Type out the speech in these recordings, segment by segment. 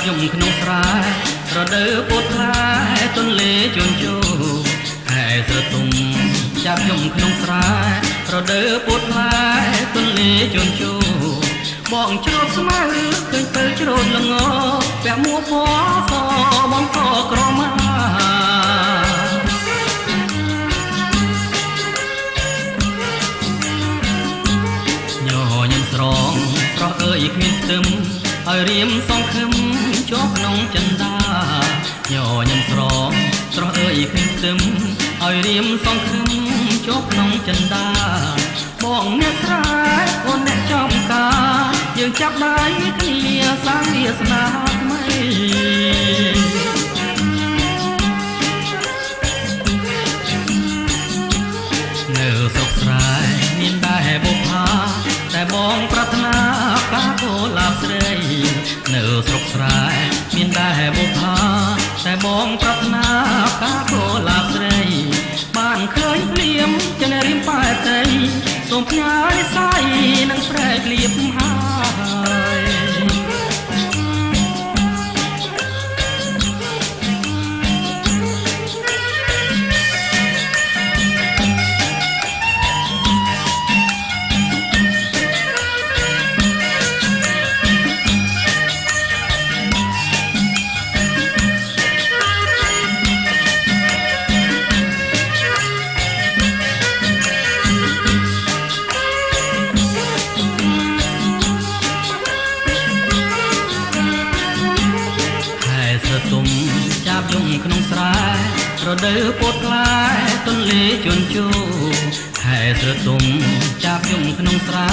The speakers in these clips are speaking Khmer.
យំក្នុងស្រែរដូវពោតផ្លែទន្លេជន់ជោខែស្រទុំចាប់យំក្នុងស្រែរដូវពោតផ្លែទន្លេជន់ជោបងជ្រោតស្មៅឃើញពេលជ្រោតល្ងពាក់មួកពណ៌សបងក៏ក្រមាញញឹមស្រងស្រស់អើយគ្មានខ្ទឹមឲ្យរៀមសងខឹមជាប់ក្នុងចិន្តាញញឹមស្រងស្រស់អើយគ្មានខ្ទឹមឲ្យរៀមសងខឹមជាប់ក្នុងចិន្តាបងអ្នកស្រែអូនអ្នកចំការយើងចាប់ដៃគ្នាសាងវាសនាថ្មីនៅស្រុកស្រែមានដែរបុប្ផាតែបងប្រាថ្នាការកូលាបស្រីនៅស្រុកស្រែមានដែរបុប្ផាតែបងប្រាថ្នាការកូលាបស្រីបានឃើញភ្លៀមចិនរៀមប៉ែតីសូមផ្ញើនិស័យនឹងប្រែក្លៀបហើយទុំចាប់យំក្នុងស្រែរដូវពោតផ្លែទន្លេជន់ជោខែស្រទុំចាប់យំក្នុងស្រែ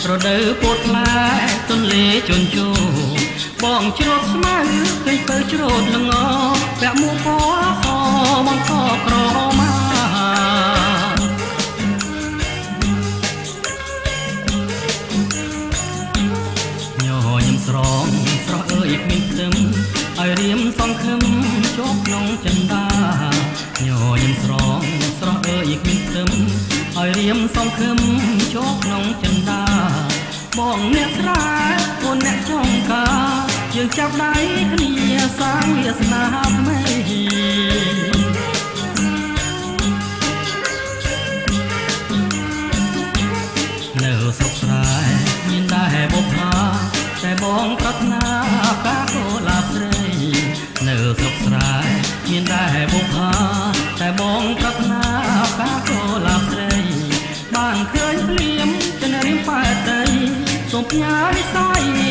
រដូវពោតផ្លែទន្លេជន់ជោបងជ្រោតស្មៅឃើញពេលជ្រោតល្ងពាក់មួកពណ៌សបងក៏ក្រមាញញឹមស្រងស្រស់អើយគ្មានខ្ទឹមឲ្យរៀមសងខឹមជាប់ក្នុងចិន្តាញញឹមស្រងស្រស់អើយគ្មានខ្ទឹមឲ្យរៀមសងខឹមជាប់ក្នុងចិន្តាបងអ្នកស្រែអូនអ្នកចង់ការយើងចាប់ដៃគ្នាសាងវាសនាថ្មីនៅស្រុកស្រែមានដែរបុប្ផាតែបងប្រាថ្នាការកូលាបស្រីនៅស្រុកស្រែមានដែរបុប្ផាតែបងប្រាថ្នាការកូលាបស្រីបានឃើញភ្លៀមចិនរៀមប៉ែតីសូមផ្ញើនិស័យ